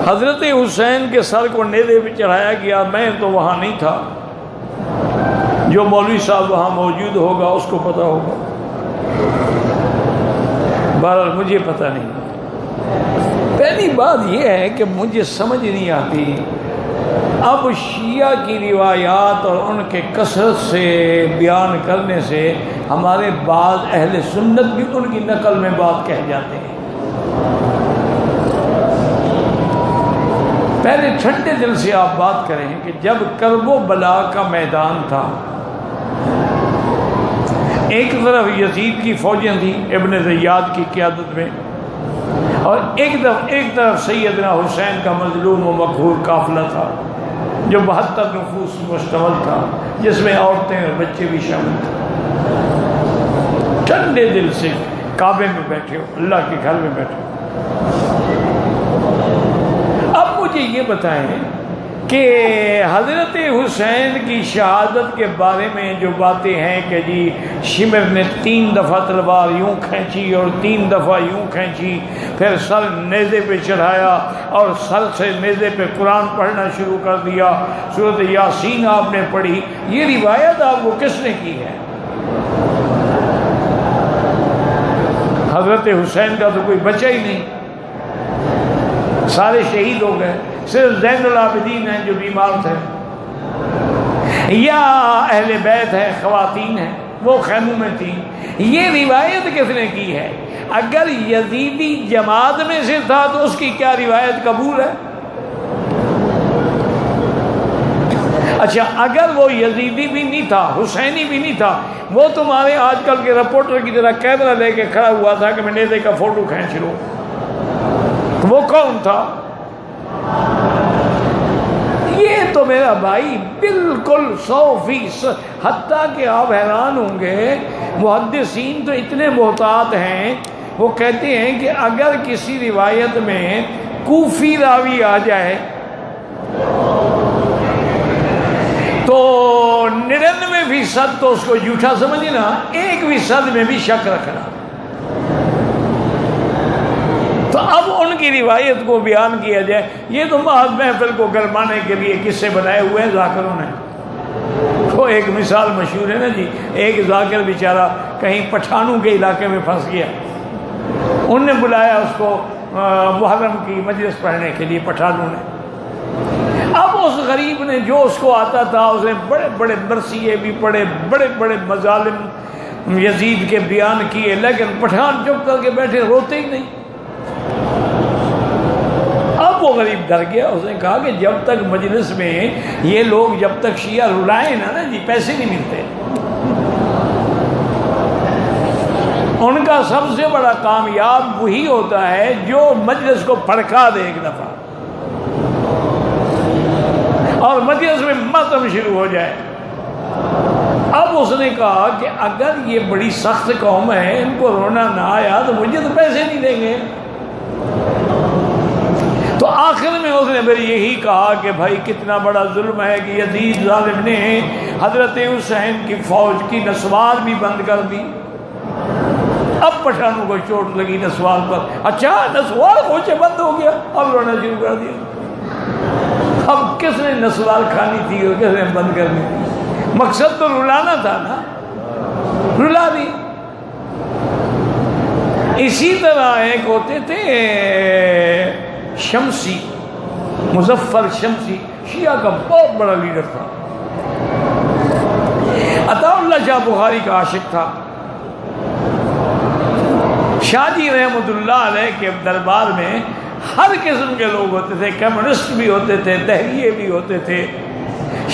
حضرت حسین کے سر کو نیزے پہ چڑھایا گیا، میں تو وہاں نہیں تھا، جو مولوی صاحب وہاں موجود ہوگا اس کو پتہ ہوگا، بہرحال مجھے پتہ نہیں۔ پہلی بات یہ ہے کہ مجھے سمجھ نہیں آتی، اب شیعہ کی روایات اور ان کے کثرت سے بیان کرنے سے ہمارے بعض اہل سنت بھی ان کی نقل میں بات کہہ جاتے ہیں۔ پہلے ٹھنڈے دل سے آپ بات کریں کہ جب کرب و بلا کا میدان تھا، ایک طرف یزید کی فوجیں تھیں ابن زیاد کی قیادت میں، اور ایک طرف سیدنا حسین کا مظلوم و مقہور قافلہ تھا جو 72 نفوس مشتمل تھا، جس میں عورتیں اور بچے بھی شامل تھے۔ ٹھنڈے دل سے کعبے میں بیٹھے ہو، اللہ کے گھر میں بیٹھے ہو۔ اب مجھے یہ بتائیں کہ حضرت حسین کی شہادت کے بارے میں جو باتیں ہیں کہ جی شمر نے 3 دفعہ تلوار یوں کھینچی اور 3 دفعہ یوں کھینچی، پھر سر نیزے پہ چڑھایا اور سر سے نیزے پہ قرآن پڑھنا شروع کر دیا، سورۃ یاسین آپ نے پڑھی، یہ روایت آپ کو کس نے کی ہے؟ حضرت حسین کا تو کوئی بچہ ہی نہیں، سارے شہید ہو گئے، صرف زین العابدین ہیں جو بیمار تھے، یا اہل بیت ہے، خواتین ہیں، وہ خیموں میں تھیں۔ یہ روایت کس نے کی ہے؟ اگر یزیدی جماعت میں سے تھا تو اس کی کیا روایت قبول ہے؟ اچھا اگر وہ یزیدی بھی نہیں تھا، حسینی بھی نہیں تھا، وہ تمہارے آج کل کے رپورٹر کی طرح کیمرہ لے کے کھڑا ہوا تھا کہ میں نیزے کا فوٹو کھینچ لوں، تو وہ کون تھا؟ یہ تو میرا بھائی بالکل 100%، حتیٰ کہ آپ حیران ہوں گے، محدثین تو اتنے محتاط ہیں، وہ کہتے ہیں کہ اگر کسی روایت میں کوفی راوی آ جائے تو 99% تو اس کو جھوٹا سمجھنا، 1% میں بھی شک رکھنا۔ تو اب ان کی روایت کو بیان کیا جائے، یہ تو محض محفل کو گرمانے کے لیے قصے بنائے ہوئے ہیں ذاکروں نے۔ تو ایک مثال مشہور ہے نا جی، ایک ذاکر بیچارہ کہیں پٹھانوں کے علاقے میں پھنس گیا، انہوں نے بلایا اس کو محرم کی مجلس پڑھنے کے لیے پٹھانوں نے۔ اب اس غریب نے جو اس کو آتا تھا، اس نے بڑے بڑے مرثیے بھی پڑھے، بڑے بڑے مظالم یزید کے بیان کیے، لیکن پٹھان چپ کر کے بیٹھے، روتے ہی نہیں۔ اب وہ غریب ڈر گیا، اس نے کہا کہ جب تک مجلس میں یہ لوگ جب تک شیعہ رلائیں نا جی، پیسے نہیں ملتے۔ ان کا سب سے بڑا کامیاب وہی ہوتا ہے جو مجلس کو پھڑکا دے ایک دفعہ اور مجلس میں ماتم شروع ہو جائے۔ اب اس نے کہا کہ اگر یہ بڑی سخت قوم ہے، ان کو رونا نہ آیا تو مجھے تو پیسے نہیں دیں گے۔ تو آخر میں اس نے پھر یہی کہا کہ بھائی کتنا بڑا ظلم ہے کہ یزید ظالم نے حضرت حسین کی فوج کی نسوار بھی بند کر دی۔ اب پٹھانوں کو چوٹ لگی نسوار پر، اچھا نسوار پہنچے بند ہو گیا، اب رونا شروع کر دیا۔ اب کس نے نسوار کھانی تھی اور کس نے بند کرنی تھی؟ مقصد تو رلانا تھا نا، رلا دی۔ اسی طرح ایک ہوتے تھے شمسی، مظفر شمسی، شیعہ کا بہت بڑا لیڈر تھا، عطا اللہ شاہ بخاری کا عاشق تھا۔ شاہ جی رحمۃ اللہ علیہ کے دربار میں ہر قسم کے لوگ ہوتے تھے، کمیونسٹ بھی ہوتے تھے، دہریے بھی ہوتے تھے،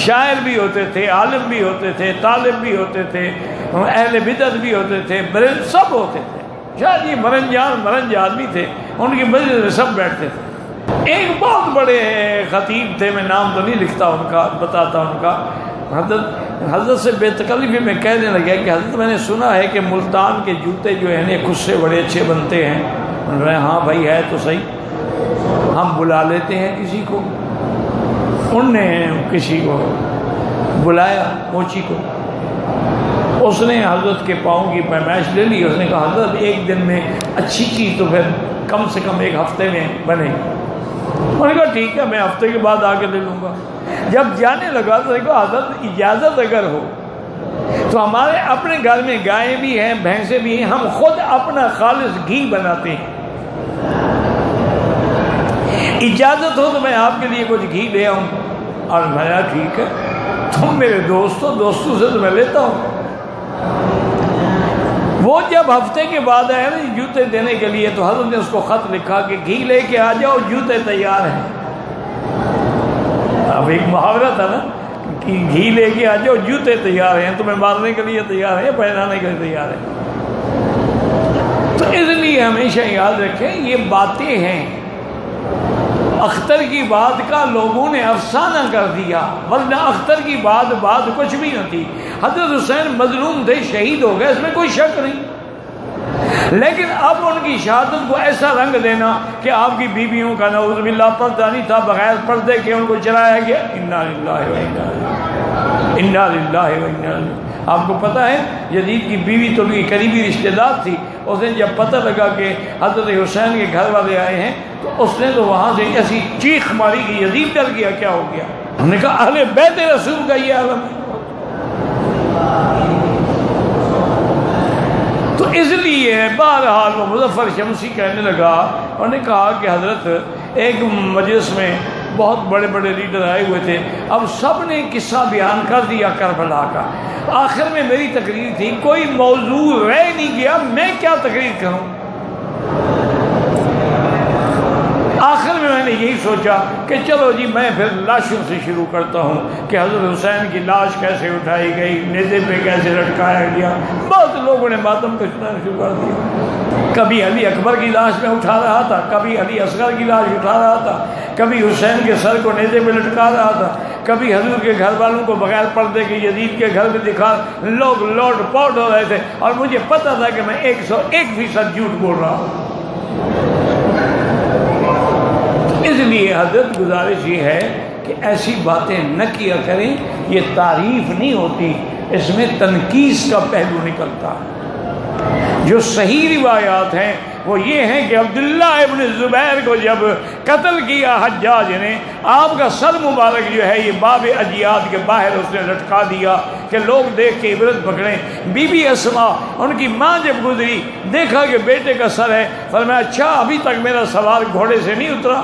شاعر بھی ہوتے تھے، عالم بھی ہوتے تھے، طالب بھی ہوتے تھے، اہل بدعت بھی ہوتے تھے، سب ہوتے تھے۔ شاہ جی مرنج آدمی تھے، ان کی مجلس میں سب بیٹھتے تھے۔ ایک بہت بڑے خطیب تھے، میں نام تو نہیں لکھتا ان کا، بتاتا ان کا۔ حضرت سے بے تکلفی میں کہنے لگا کہ حضرت میں نے سنا ہے کہ ملتان کے جوتے جو ہیں خود سے بڑے اچھے بنتے ہیں۔ انہوں نے ہاں بھائی ہے تو صحیح، ہم بلا لیتے ہیں کسی کو۔ انہوں نے کسی کو بلایا، موچی کو، اس نے حضرت کے پاؤں کی پیمائش لے لی۔ اس نے کہا حضرت ایک دن میں اچھی چیز تو پھر کم سے کم ایک ہفتے میں بنے۔ انہوں نے کہا ٹھیک ہے، میں ہفتے کے بعد آ کے لے لوں گا۔ جب جانے لگا تو دیکھو حضرت اجازت اگر ہو تو ہمارے اپنے گھر میں گائیں بھی ہیں، بھینسیں بھی ہیں، ہم خود اپنا خالص گھی بناتے ہیں، اجازت ہو تو میں آپ کے لیے کچھ گھی لے آؤں۔ اور میں کہا ٹھیک ہے، تم میرے دوستوں سے تو میں لیتا ہوں۔ وہ جب ہفتے کے بعد آیا نا جوتے دینے کے لیے تو حضرت نے اس کو خط لکھا کہ گھی لے کے آ جاؤ، جوتے تیار ہیں۔ اب ایک محاورہ تھا نا کہ گھی لے کے آ جاؤ، جوتے تیار ہیں، تمہیں مارنے کے لیے تیار ہیں، پہنانے کے لیے تیار ہیں۔ تو اس لیے ہمیشہ یاد رکھیں یہ باتیں ہیں، اختر کی بات کا لوگوں نے افسانہ کر دیا، ورنہ اختر کی بات کچھ بھی نہ تھی۔ حضرت حسین مظلوم تھے، شہید ہو گئے، اس میں کوئی شک نہیں، لیکن اب ان کی شہادت کو ایسا رنگ دینا کہ آپ کی بیویوں کا نعوذ باللہ پردہ نہیں تھا، بغیر پردے کے ان کو چلایا گیا، انا للہ و انا الیہ۔ آپ کو پتہ ہے یزید کی بیوی تو ان کی قریبی رشتہ دار تھی، اس نے جب پتہ لگا کہ حضرت حسین کے گھر والے آئے ہیں تو اس نے تو وہاں سے ایسی چیخ ماری کہ یزید ڈر گیا، کیا ہو گیا؟ ہم نے کہا اہل بیت رسول کا یہ عالم ہے۔ تو اس لیے بہرحال وہ مظفر شمسی کہنے لگا، انہوں نے کہا کہ حضرت ایک مجلس میں بہت بڑے بڑے لیڈر آئے ہوئے تھے، اب سب نے قصہ بیان کر دیا کربلا کا، آخر میں میری تقریر تھی، کوئی موضوع رہ نہیں گیا، میں کیا تقریر کروں؟ آخر میں نے یہی سوچا کہ چلو جی میں پھر لاشوں سے شروع کرتا ہوں کہ حضرت حسین کی لاش کیسے اٹھائی گئی، نیزے پہ کیسے لٹکایا گیا۔ بہت لوگوں نے ماتم کا سنانا شروع کر دیا، کبھی علی اکبر کی لاش میں اٹھا رہا تھا، کبھی علی اصغر کی لاش اٹھا رہا تھا، کبھی حسین کے سر کو نیزے پہ لٹکا رہا تھا، کبھی حضور کے گھر والوں کو بغیر پردے کے یزید کے گھر میں دکھا، لوگ لوٹ پوٹ ہو رہے تھے، اور مجھے پتہ تھا کہ میں 101% جھوٹ بول رہا ہوں۔ اس لیے حضرت گزارش یہ ہے کہ ایسی باتیں نہ کیا کریں، یہ تعریف نہیں ہوتی، اس میں تنقیص کا پہلو نکلتا ہے۔ جو صحیح روایات ہیں وہ یہ ہیں کہ عبداللہ ابن زبیر کو جب قتل کیا حجاج نے، آپ کا سر مبارک جو ہے یہ باب اجیاد کے باہر اس نے لٹکا دیا کہ لوگ دیکھ کے عبرت پکڑیں۔ بی بی اسما ان کی ماں جب گزری، دیکھا کہ بیٹے کا سر ہے، فرمایا اچھا ابھی تک میرا سوار گھوڑے سے نہیں اترا۔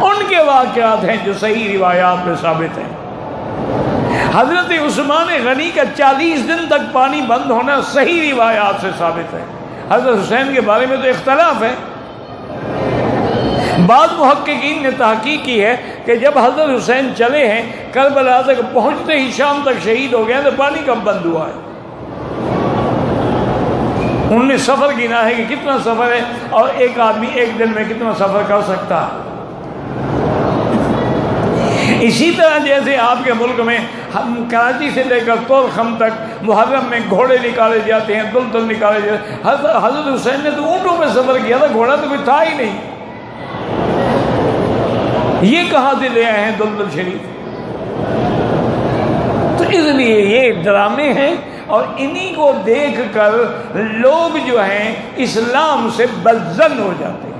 ان کے واقعات ہیں جو صحیح روایات میں ثابت ہیں۔ حضرت عثمان غنی کا 40 دن تک پانی بند ہونا صحیح روایات سے ثابت ہے۔ حضرت حسین کے بارے میں تو اختلاف ہے، بعض محققین نے تحقیق کی ہے کہ جب حضرت حسین چلے ہیں کربلا تک پہنچتے ہی شام تک شہید ہو گئے تو پانی کب بند ہوا ہے؟ انہوں نے سفر گنا ہے کہ کتنا سفر ہے اور ایک آدمی ایک دن میں کتنا سفر کر سکتا ہے۔ اسی طرح جیسے آپ کے ملک میں کراچی سے لے کر طورخم تک محرم میں گھوڑے نکالے جاتے ہیں، دلدل نکالے جاتے ہیں، حضرت حسین نے تو اونٹوں پہ سفر کیا تھا، گھوڑا تو کوئی تھا ہی نہیں۔ یہ کہاں سے لے آئے ہیں دلدل شریف؟ تو اس لیے یہ ڈرامے ہیں، اور انہی کو دیکھ کر لوگ جو ہیں اسلام سے بدظن ہو جاتے ہیں۔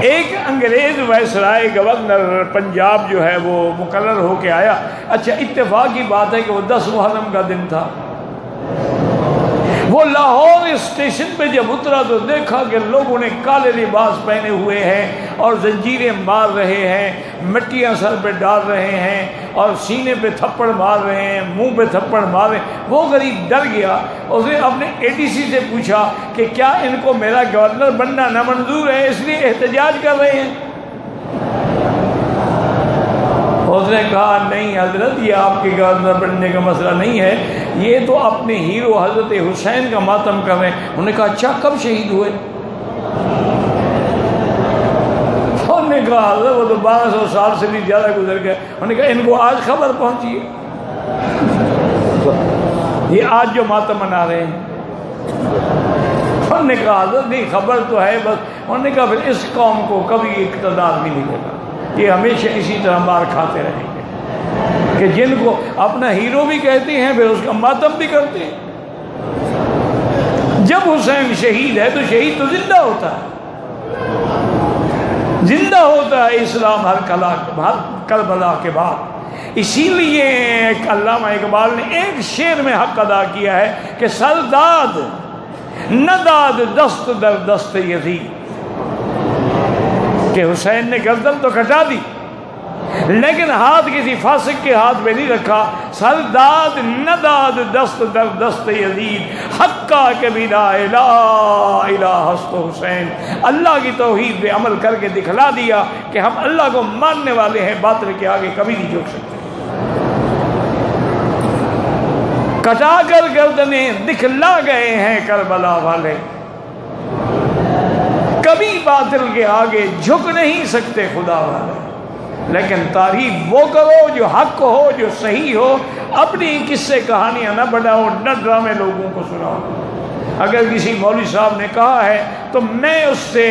ایک انگریز وائسرائے گورنر پنجاب جو ہے وہ مقرر ہو کے آیا، اچھا اتفاق کی بات ہے کہ وہ 10 محرم کا دن تھا، وہ لاہور اسٹیشن پہ جب اترا تو دیکھا کہ لوگوں نے کالے لباس پہنے ہوئے ہیں اور زنجیریں مار رہے ہیں، مٹیاں سر پہ ڈال رہے ہیں اور سینے پہ تھپڑ مار رہے ہیں، منہ پہ تھپڑ مار رہے ہیں۔ وہ غریب ڈر گیا، اس نے اپنے ADC سے پوچھا کہ کیا ان کو میرا گورنر بننا نامنظور ہے، اس لیے احتجاج کر رہے ہیں؟ اس نے کہا نہیں حضرت، یہ آپ کے گورنر بننے کا مسئلہ نہیں ہے، یہ تو اپنے ہیرو حضرت حسین کا ماتم کر رہے ہیں۔ انہوں نے کہا اچھا کب شہید ہوئے؟ انہوں نے کہا حضرت وہ تو 1200 سال سے بھی زیادہ گزر گئے۔ انہوں نے کہا ان کو آج خبر پہنچی ہے، یہ آج جو ماتم منا رہے ہیں۔ انہوں نے کہا حضرت نہیں خبر تو ہے بس۔ انہوں نے کہا پھر اس قوم کو کبھی اقتدار نہیں ملے گا، یہ ہمیشہ اسی طرح مار کھاتے رہیں گے کہ جن کو اپنا ہیرو بھی کہتے ہیں پھر اس کا ماتم بھی کرتے ہیں۔ جب حسین شہید ہے تو شہید تو زندہ ہوتا ہے، زندہ ہوتا ہے اسلام ہر کربلا کے بعد۔ اسی لیے علامہ اقبال نے ایک شعر میں حق ادا کیا ہے کہ سرداد نہ داد دست در دست یزید، کہ حسین نے گردن تو کٹا دی لیکن ہاتھ کسی فاسق کے ہاتھ میں نہیں رکھا۔ سرداد نہ داد دست در دست یزید، حقا کبھی لا الہ الا حسن حسین، اللہ کی توحید پہ عمل کر کے دکھلا دیا کہ ہم اللہ کو ماننے والے ہیں، باطل کے آگے کبھی نہیں جھک سکتے۔ کٹا کر گردنیں دکھلا گئے ہیں کربلا والے، کبھی باطل کے آگے جھک نہیں سکتے خدا والے۔ لیکن تعریف وہ کرو جو حق ہو، جو صحیح ہو، اپنی قصے کہانیاں نہ بڑھاؤ، نہ ڈرامے لوگوں کو سناؤ۔ اگر کسی مولوی صاحب نے کہا ہے تو میں اس سے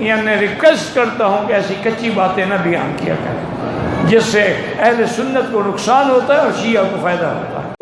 یعنی ریکویسٹ کرتا ہوں کہ ایسی کچی باتیں نہ بیان کیا کریں جس سے اہل سنت کو نقصان ہوتا ہے اور شیعہ کو فائدہ ہوتا ہے۔